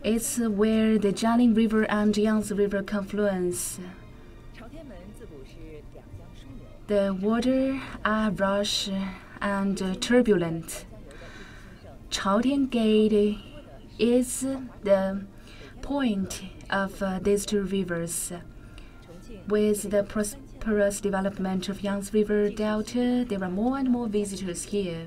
It's where the Jialing River and Yangtze River confluence. The water are rush and turbulent. Chaotian Gate is the point of these two rivers. With the prosperous development of Yangtze River Delta, there are more and more visitors here.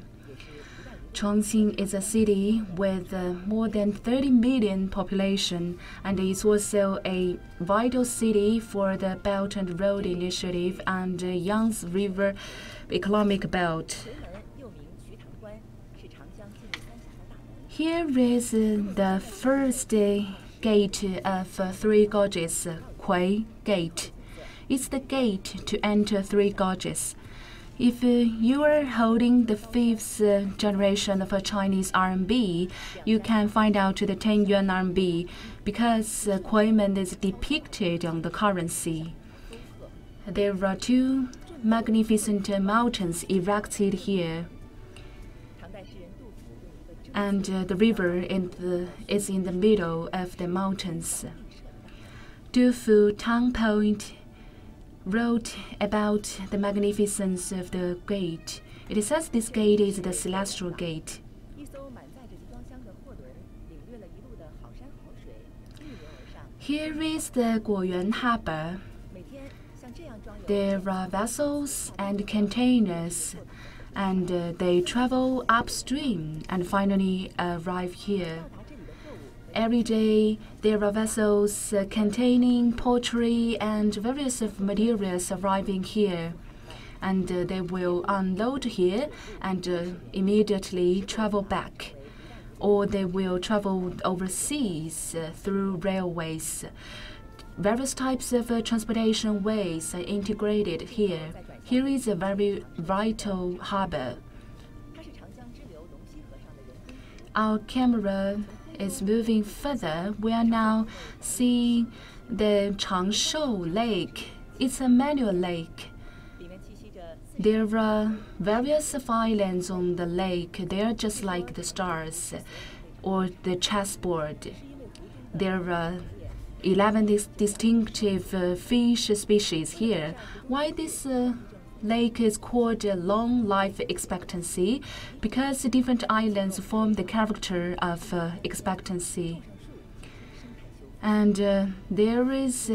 Chongqing is a city with more than 30 million population, and is also a vital city for the Belt and Road Initiative and Yangtze River Economic Belt. Here is the first gate of Three Gorges, Kui Gate. It's the gate to enter Three Gorges. If you are holding the fifth generation of a Chinese RMB, you can find out the 10 yuan RMB because Kunming is depicted on the currency. There are two magnificent mountains erected here, and the river is in the middle of the mountains. Du Fu Tang Point wrote about the magnificence of the gate. It says this gate is the celestial gate. Here is the Guoyuan Harbor. There are vessels and containers, and they travel upstream and finally arrive here. Every day, there are vessels containing poultry and various materials arriving here, and they will unload here and immediately travel back, or they will travel overseas through railways. Various types of transportation ways are integrated here. Here is a very vital harbor. Our camera is moving further. We are now seeing the Changshou Lake. It's a manual lake. There are various islands on the lake. They are just like the stars or the chessboard. There are 11 distinctive fish species here. Why this lake is called a long life expectancy? Because different islands form the character of expectancy. And there is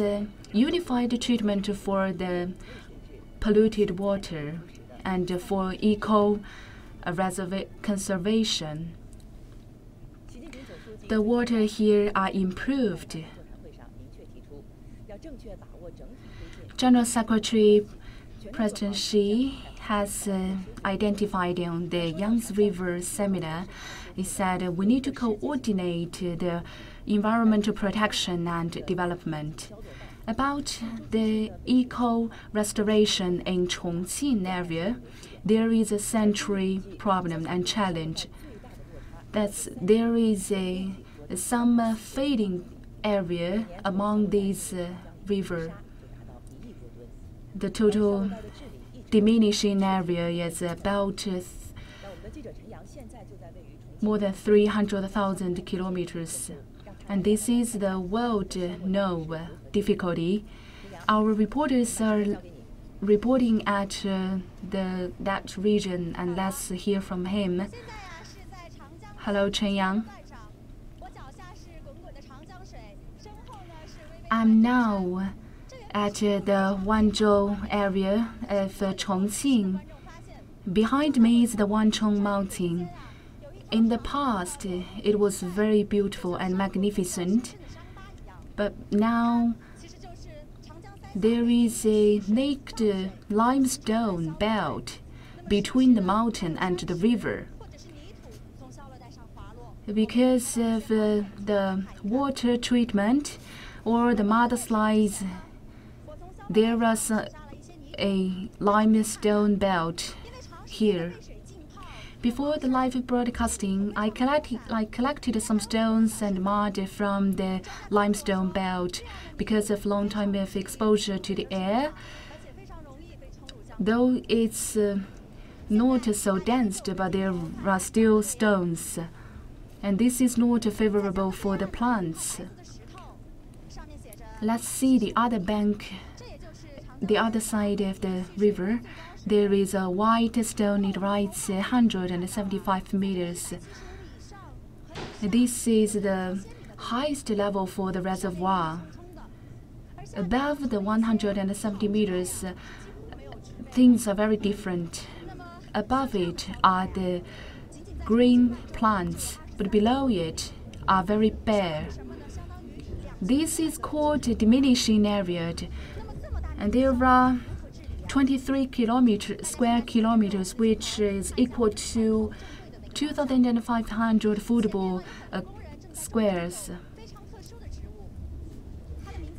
unified treatment for the polluted water and for conservation. The water here are improved. General Secretary President Xi has identified on the Yangtze River seminar. He said we need to coordinate the environmental protection and development. About the eco-restoration in Chongqing area, there is a central problem and challenge. There is some fading area among these rivers. The total diminishing area is about more than 300,000 kilometers. And this is the world-known difficulty. Our reporters are reporting at that region, and let's hear from him. Hello, Chen Yang. I'm now at the Wanzhou area of Chongqing. Behind me is the Wanchong Mountain. In the past, it was very beautiful and magnificent, but now there is a naked limestone belt between the mountain and the river. Because of the water treatment or the mudslides, there was a limestone belt here. Before the live broadcasting, I collected some stones and mud from the limestone belt because of long time of exposure to the air. Though it's not so dense, but there are still stones. And this is not favorable for the plants. Let's see the other bank, the other side of the river. There is a white stone, it rises 175 meters. This is the highest level for the reservoir. Above the 170 meters, things are very different. Above it are the green plants, but below it are very bare. This is called diminishing area, and there are 23 square kilometers, which is equal to 2,500 football squares.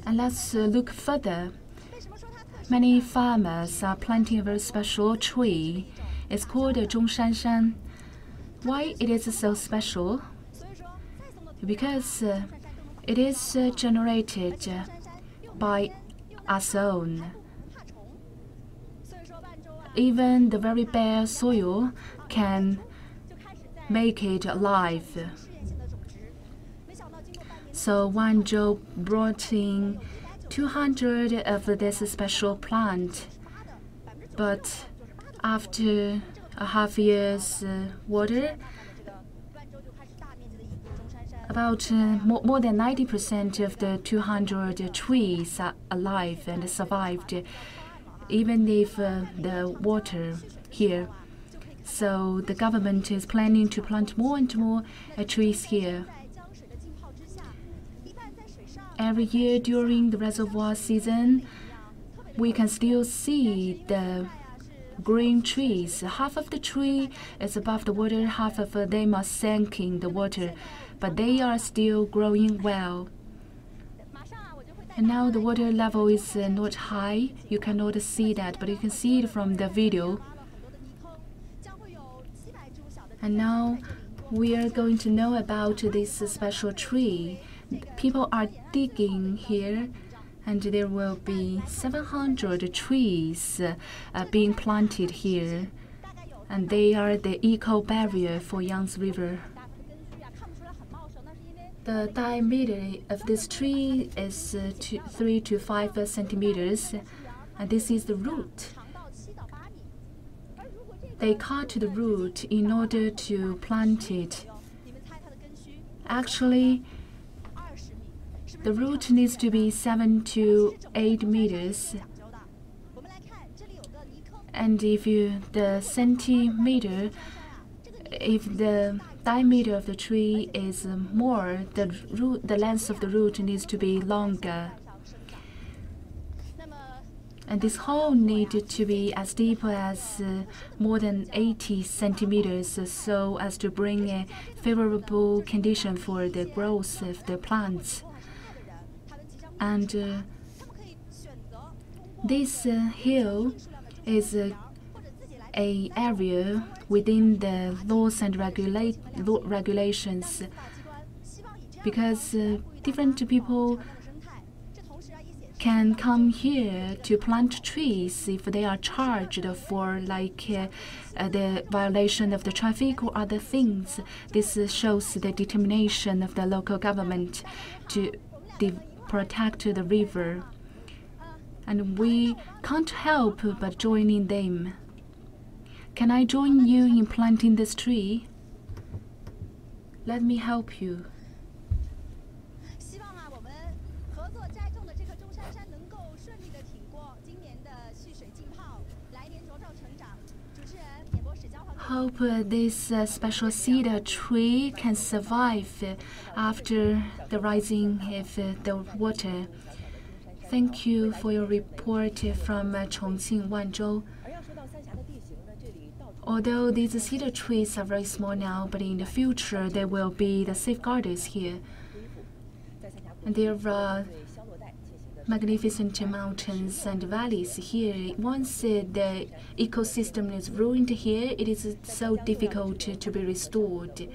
And let's look further. Many farmers are planting a very special tree. It's called a Zhongshanshan. Why it is so special? Because it is generated by us own. Even the very bare soil can make it alive. So Wanzhou brought in 200 of this special plant, but after a half year's water, about more than 90% of the 200 trees are alive and survived, even if the water here. So the government is planning to plant more and more trees here. Every year during the reservoir season, we can still see the green trees. Half of the tree is above the water, half of them are sinking the water, but they are still growing well. And now the water level is not high. You cannot see that, but you can see it from the video. And now we are going to know about this special tree. People are digging here, and there will be 700 trees being planted here, and they are the eco barrier for Yangtze River. The diameter of this tree is 3 to 5 centimeters, and this is the root. They cut the root in order to plant it. Actually, the root needs to be 7 to 8 meters. And if the diameter of the tree is more, the length of the root needs to be longer. And this hole needed to be as deep as more than 80 centimeters, so as to bring a favorable condition for the growth of the plants. And this hill is a area within the laws and regulations, because different people can come here to plant trees if they are charged for the violation of the traffic or other things. This shows the determination of the local government to protect the river, and we can't help but joining them. Can I join you in planting this tree? Let me help you. Hope this special cedar tree can survive after the rising of the water. Thank you for your report from Chongqing, Wanzhou. Although these cedar trees are very small now, but in the future there will be the safeguards here. And there are magnificent mountains and valleys here. Once the ecosystem is ruined here, it is so difficult to be restored.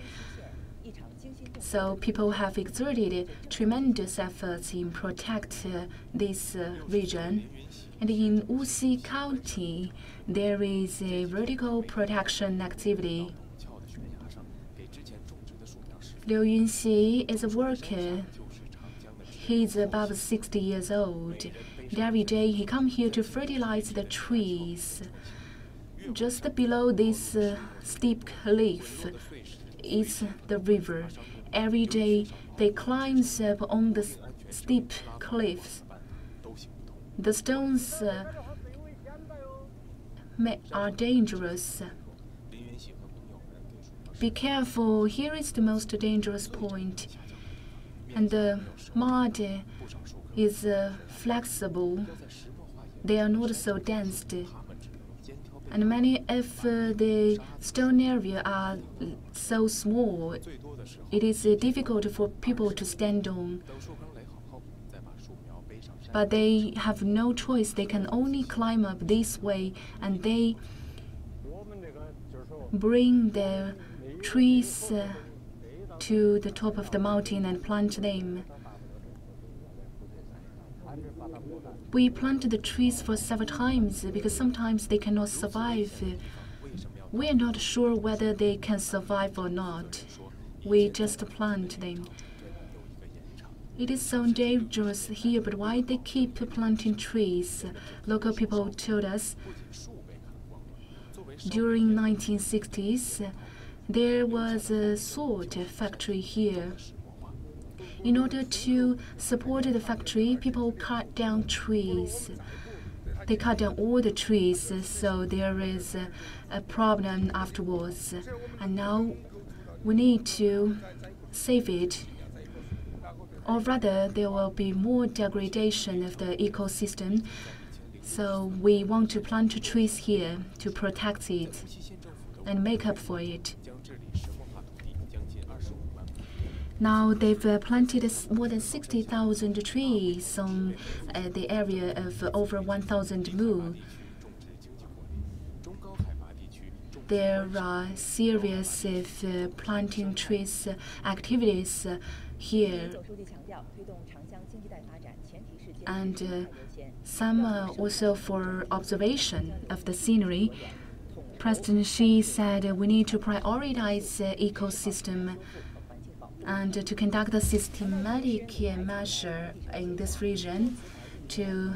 So people have exerted tremendous efforts in protect this region. And in Wuxi County, there is a vertical protection activity. Liu Yunxi is a worker. He's about 60 years old. And every day he comes here to fertilize the trees. Just below this steep cliff is the river. Every day they climb up on the steep cliffs. The stones are dangerous. Be careful, here is the most dangerous point. And the mud is flexible. They are not so dense. And many of the stone area are so small, it is difficult for people to stand on. But they have no choice. They can only climb up this way, and they bring the trees to the top of the mountain and plant them. We plant the trees for several times because sometimes they cannot survive. We are not sure whether they can survive or not. We just plant them. It is so dangerous here, but why they keep planting trees? Local people told us during 1960s there was a salt factory here. In order to support the factory, people cut down trees. They cut down all the trees, so there is a problem afterwards. And now we need to save it. Or rather, there will be more degradation of the ecosystem. So we want to plant trees here to protect it and make up for it. Now they've planted more than 60,000 trees on the area of over 1,000 mu. There are series of planting trees activities here, and some also for observation of the scenery. President Xi said we need to prioritize ecosystem and to conduct a systematic measure in this region to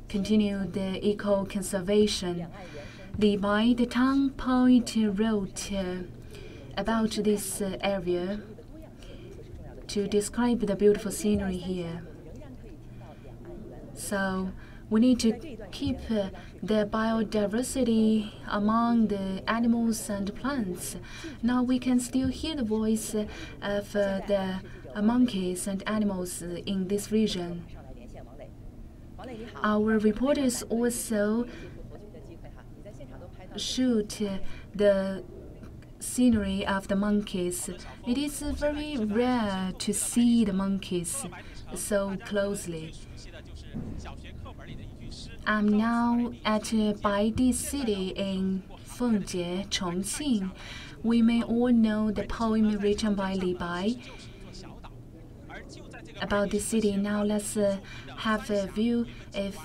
continue the eco-conservation. Li Bai, the town poet, wrote about this area to describe the beautiful scenery here. So we need to keep the biodiversity among the animals and plants. Now we can still hear the voice of the monkeys and animals in this region. Our reporters also shoot the scenery of the monkeys. It is very rare to see the monkeys so closely. I'm now at Baidi City in Fengjie, Chongqing. We may all know the poem written by Li Bai about the city. Now let's have a view of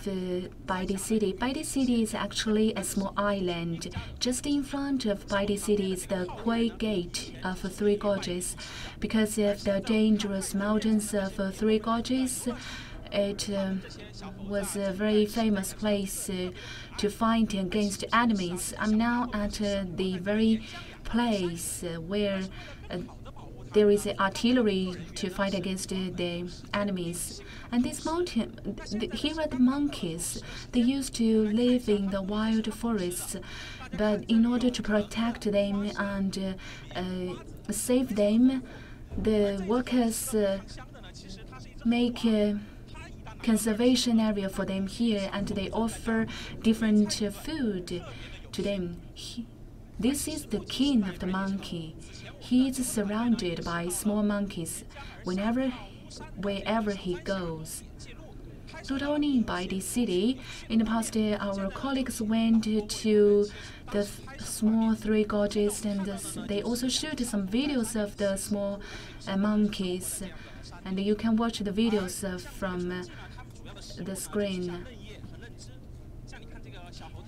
Baidi City. Baidi City is actually a small island. Just in front of Baidi City is the Quay Gate of Three Gorges. Because of the dangerous mountains of Three Gorges, it was a very famous place to fight against enemies. I'm now at the very place where there is artillery to fight against the enemies. And this mountain, here are the monkeys. They used to live in the wild forests, but in order to protect them and save them, the workers make a conservation area for them here, and they offer different food to them. This is the king of the monkey. He is surrounded by small monkeys wherever he goes. Not only in Baidi City, in the past year, our colleagues went to the small Three Gorges, and they also shoot some videos of the small monkeys. And you can watch the videos from the screen.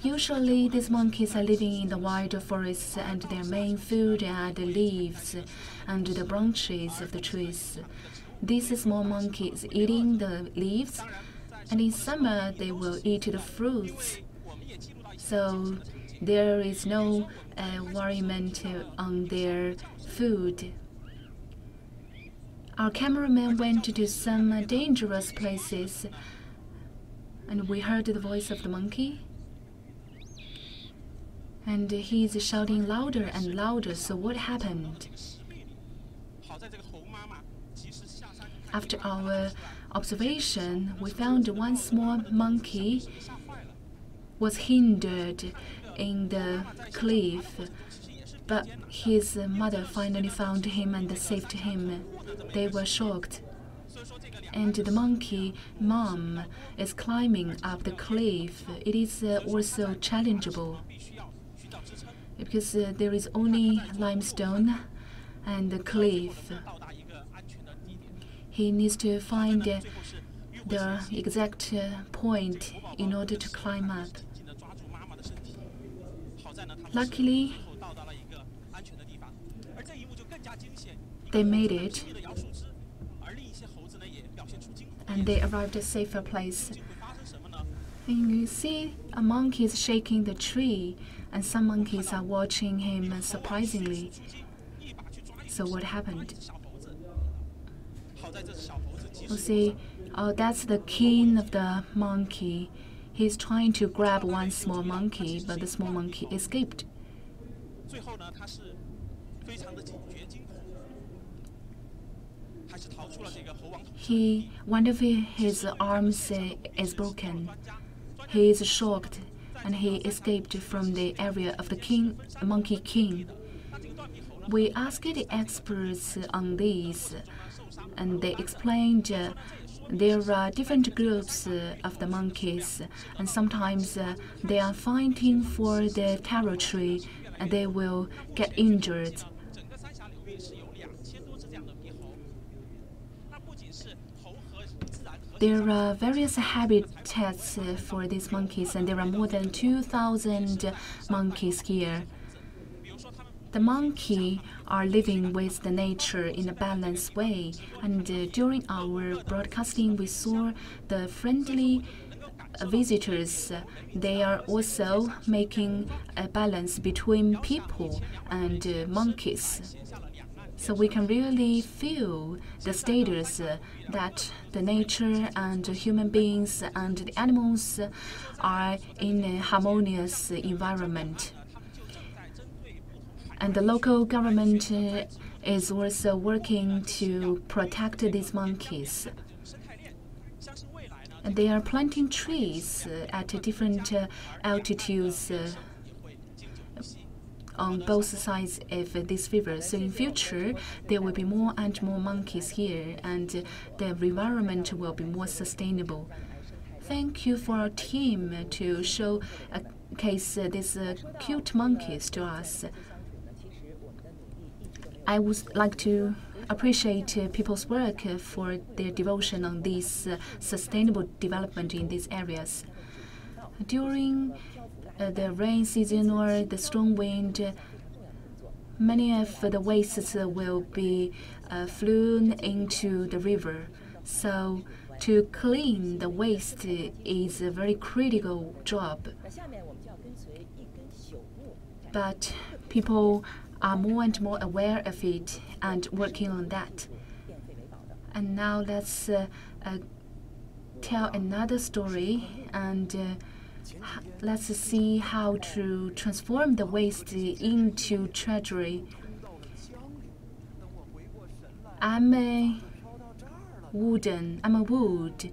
Usually, these monkeys are living in the wild forests, and their main food are the leaves and the branches of the trees. These small monkeys eating the leaves, and in summer they will eat the fruits. So there is no worriment on their food. Our cameraman went to some dangerous places, and we heard the voice of the monkey. And he's shouting louder and louder. So what happened? After our observation, we found one small monkey was hindered in the cliff, but his mother finally found him and saved him. They were shocked. And the monkey mom is climbing up the cliff. It is also challengeable because there is only limestone and the cliff. He needs to find the exact point in order to climb up. Luckily, they made it, and they arrived at a safer place. And you see a monkey is shaking the tree, and some monkeys are watching him surprisingly. So what happened? You see, that's the king of the monkey. He's trying to grab one small monkey, but the small monkey escaped. One of his arms is broken. He is shocked, and he escaped from the area of the monkey king. We asked the experts on this, and they explained there are different groups of the monkeys, and sometimes they are fighting for the territory, and they will get injured. There are various habitats for these monkeys, and there are more than 2,000 monkeys here. The monkey are living with the nature in a balanced way, and during our broadcasting we saw the friendly visitors. They are also making a balance between people and monkeys. So we can really feel the status that the nature and human beings and the animals are in a harmonious environment. And the local government is also working to protect these monkeys. And they are planting trees at different altitudes on both sides of this river. So in future, there will be more and more monkeys here, and the environment will be more sustainable. Thank you for our team to showcase these cute monkeys to us. I would like to appreciate people's work for their devotion on this sustainable development in these areas. During the rain season or the strong wind, many of the wastes will be flown into the river. So to clean the waste is a very critical job. But people are more and more aware of it and working on that. And now let's tell another story, and let's see how to transform the waste into treasury. I'm a wood.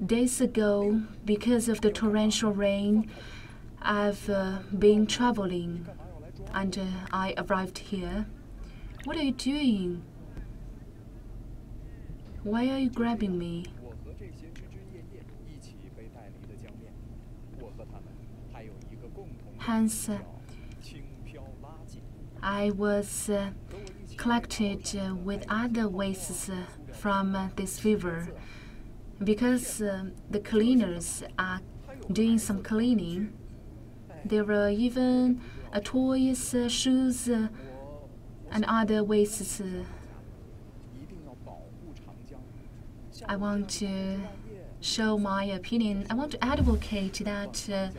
Days ago, because of the torrential rain, I've been traveling, and I arrived here. What are you doing? Why are you grabbing me? Hence, I was collected with other wastes from this river, because the cleaners are doing some cleaning. There are even toys, shoes, and other wastes. I want to show my opinion. I want to advocate that,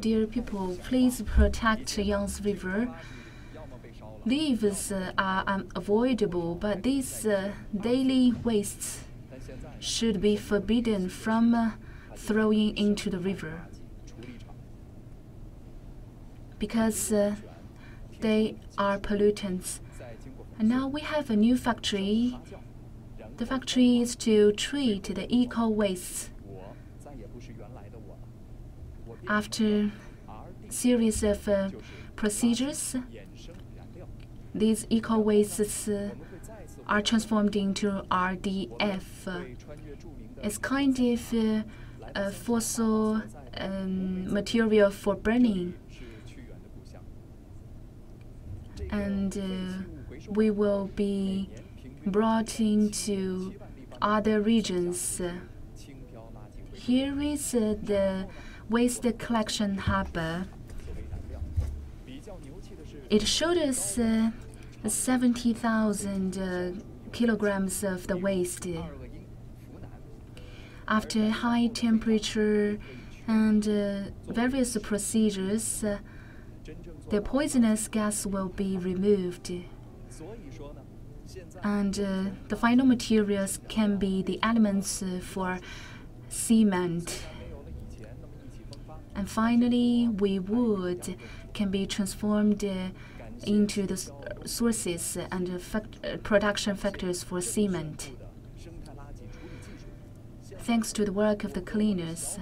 dear people, please protect Yangtze River. Leaves are unavoidable, but these daily wastes should be forbidden from throwing into the river, because they are pollutants. And now we have a new factory. The factory is to treat the eco-wastes. After a series of procedures, these eco-wastes are transformed into RDF. It's kind of a fossil material for burning. And we will be brought into other regions. Here is the waste collection harbor. It showed us 70,000 kilograms of the waste. After high temperature and various procedures, the poisonous gas will be removed. And the final materials can be the elements for cement. And finally, wood can be transformed into the sources and production factors for cement. Thanks to the work of the cleaners,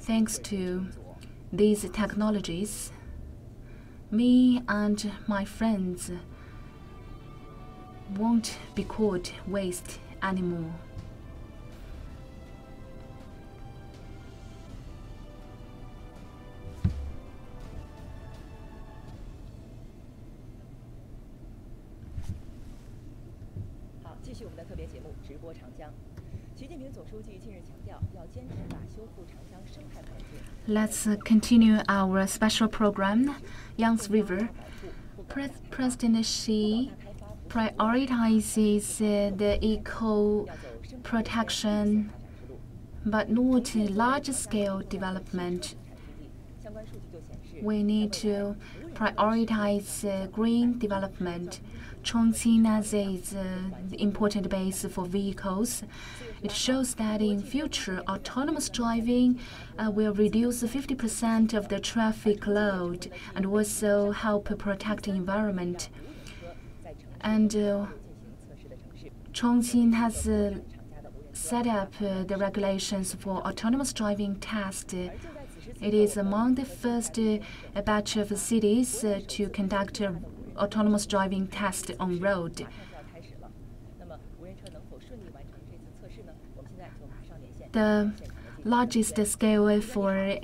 thanks to these technologies, me and my friends won't be called waste anymore. Let's continue our special program, Yangtze River. President Xi prioritizes the eco protection, but not large-scale development. We need to prioritize green development. Chongqing as an important base for vehicles. It shows that in future, autonomous driving will reduce 50% of the traffic load and also help protect the environment. And Chongqing has set up the regulations for autonomous driving test. It is among the first batch of cities to conduct autonomous driving test on road. The largest scale for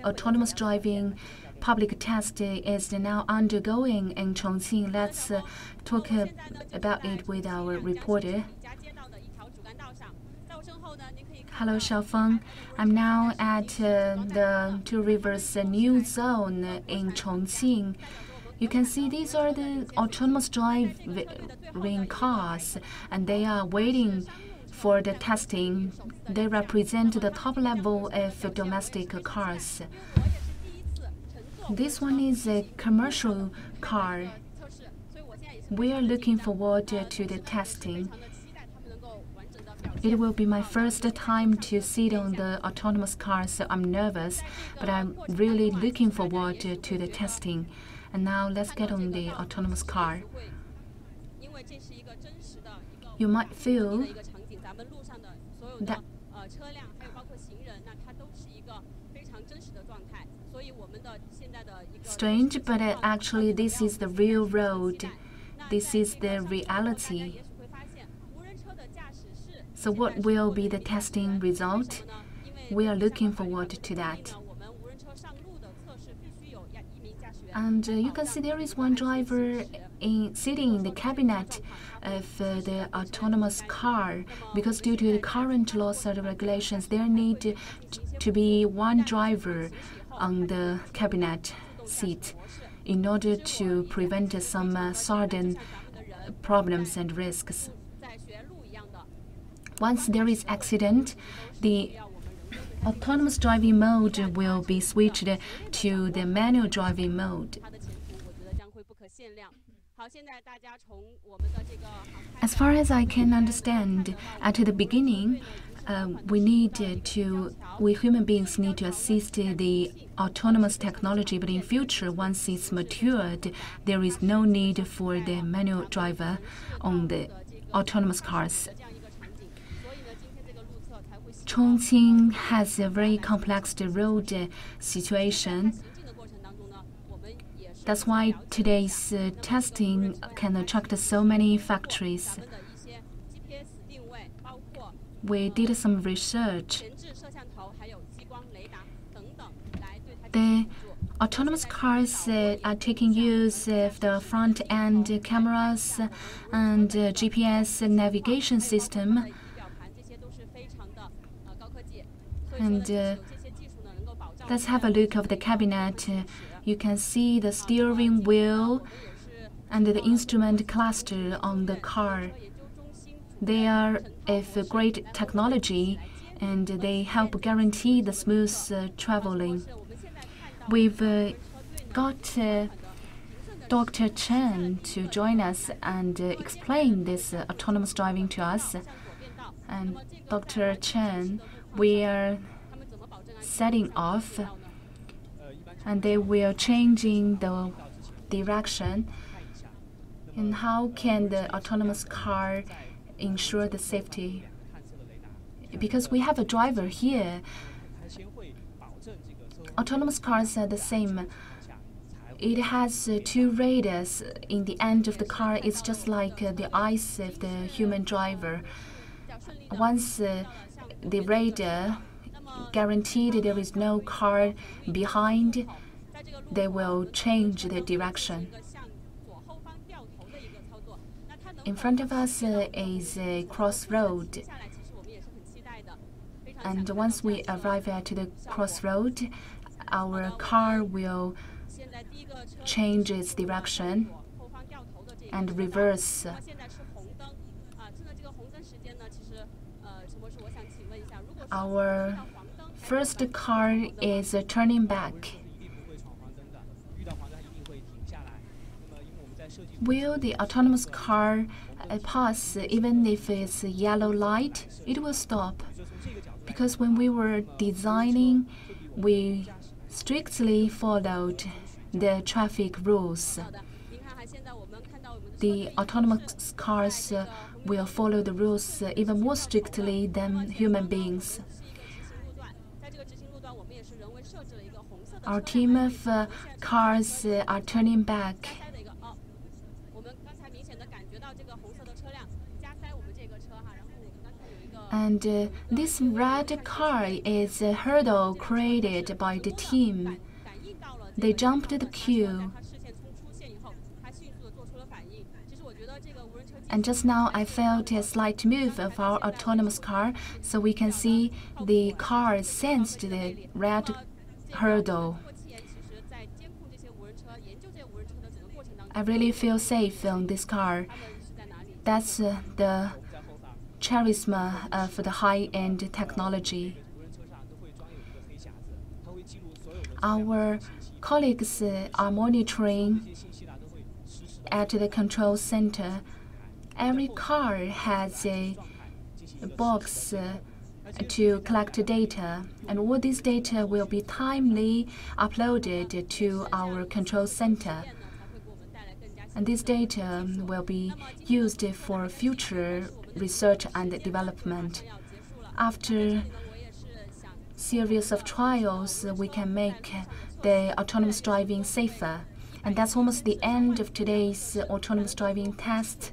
autonomous driving public test is now undergoing in Chongqing. Let's talk about it with our reporter. Hello, Xiaofeng. I'm now at the Two Rivers new zone in Chongqing. You can see these are the autonomous driving cars, and they are waiting for the testing. They represent the top level of domestic cars. This one is a commercial car. We are looking forward to the testing. It will be my first time to sit on the autonomous car, so I'm nervous, but I'm really looking forward to the testing. And now let's get on the autonomous car. You might feel that strange, but actually this is the real road. This is the reality. So what will be the testing result? We are looking forward to that. And you can see there is one driver sitting in the cabinet of the autonomous car, because due to the current laws and regulations, there need to be one driver on the cabinet seat in order to prevent some sudden problems and risks. Once there is accident, the autonomous driving mode will be switched to the manual driving mode. As far as I can understand, at the beginning, we human beings need to assist the autonomous technology, but in future, once it's matured, there is no need for the manual driver on the autonomous cars. Chongqing has a very complex road situation. That's why today's testing can attract so many factories. We did some research. The autonomous cars are taking use of the front-end cameras and GPS navigation system. And let's have a look of the cabinet. You can see the steering wheel and the instrument cluster on the car. They are of great technology, and they help guarantee the smooth traveling. We've got Dr. Chen to join us and explain this autonomous driving to us. And Dr. Chen, we are setting off, and they will changing the direction. And how can the autonomous car ensure the safety? Because we have a driver here. Autonomous cars are the same. It has two radars in the end of the car. It's just like the eyes of the human driver. Once the radar guaranteed there is no car behind, they will change the direction. In front of us is a crossroad, and once we arrive at the crossroad, our car will change its direction and reverse. Our first car is turning back. Will the autonomous car pass even if it's a yellow light? It will stop. Because when we were designing, we strictly followed the traffic rules. The autonomous cars will follow the rules even more strictly than human beings. Our team of cars are turning back. And this red car is a hurdle created by the team. They jumped the queue. And just now I felt a slight move of our autonomous car, so we can see the car sensed the red hurdle. I really feel safe on this car. That's the charisma of the high-end technology. Our colleagues are monitoring at the control center. Every car has a box to collect data, and all this data will be timely uploaded to our control center. And this data will be used for future research and development. After series of trials, we can make the autonomous driving safer. And that's almost the end of today's autonomous driving test.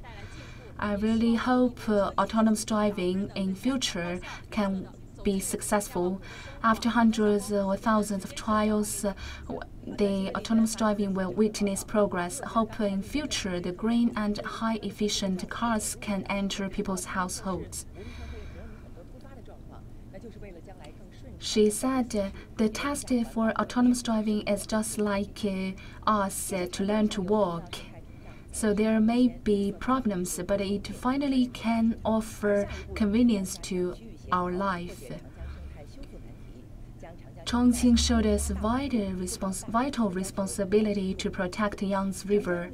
I really hope autonomous driving in future can be successful. After hundreds or thousands of trials, the autonomous driving will witness progress. Hope in future the green and high-efficient cars can enter people's households. She said the test for autonomous driving is just like us to learn to walk. So there may be problems, but it finally can offer convenience to our life. Chongqing showed us vital responsibility to protect Yangtze River,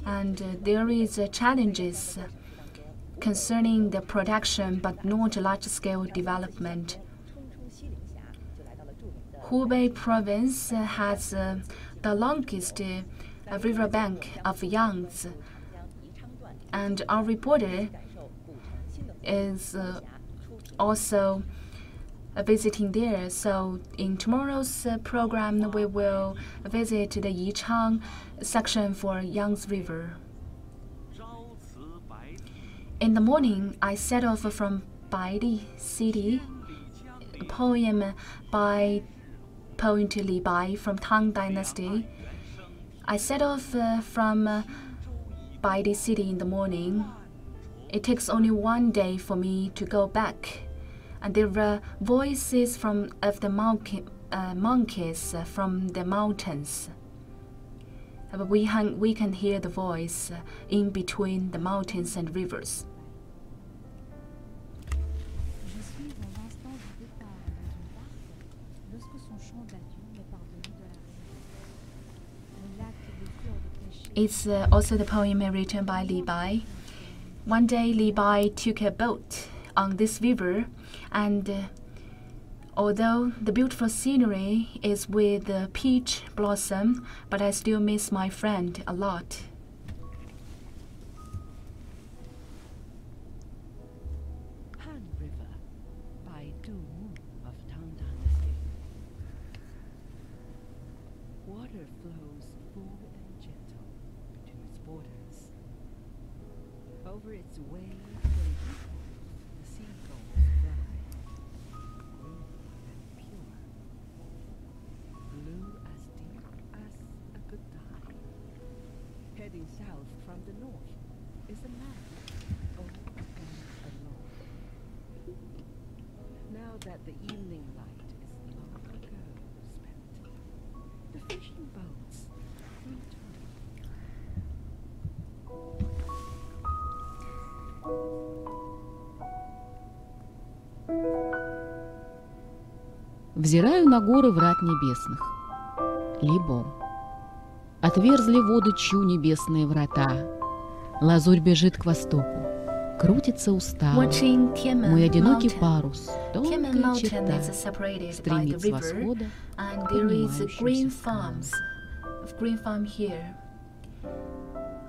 and there is challenges concerning the protection but not large-scale development. Hubei province has the longest riverbank of Yangtze, and our reporter is also visiting there. So in tomorrow's program, we will visit the Yichang section for Yangtze River. In the morning, I set off from Baidi City, a poem by poet Li Bai from Tang Dynasty. I set off from Baidi City in the morning. It takes only one day for me to go back, and there were voices of the monkeys from the mountains. But we can hear the voice in between the mountains and rivers. It's also the poem written by Li Bai. One day Li Bai took a boat on this river, and although the beautiful scenery is with peach blossom, but I still miss my friend a lot. Han River by Du of Tang Dynasty. Water flows full and gentle between its borders. Over its waves and ripples, the seagulls fly, green and pure, blue as deep as a good tide. Heading south from the north is a man, old and alone. Now that the evening light is long ago spent, the fishing boats return. Взираю на горы врат небесных. Либо отверзли воды чу небесные врата. Лазурь бежит к востоку, крутится устало. Мой одинокий парус, тонкая чета, стремится с восхода к поднимающимся скалам. Green farm here.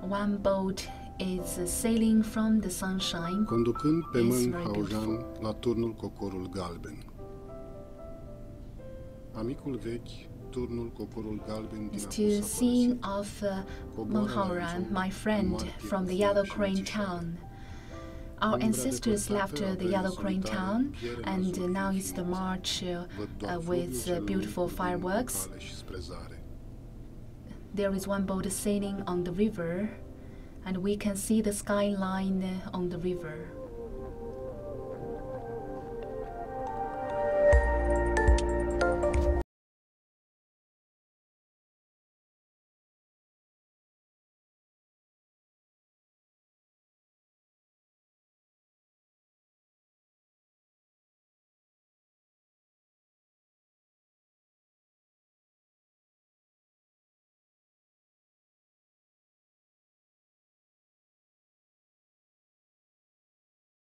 One boat is sailing from the sunshine. Conducând pe mâini haujan la turnul Cocorul Galben. Amicul vechi, turnul Cocorul Galben din To sing of Menghaoran, my friend from the Yellow Crane town. Our ancestors left the Yellow Crane town, and now it's the march with beautiful fireworks. There is one boat sailing on the river, and we can see the skyline on the river.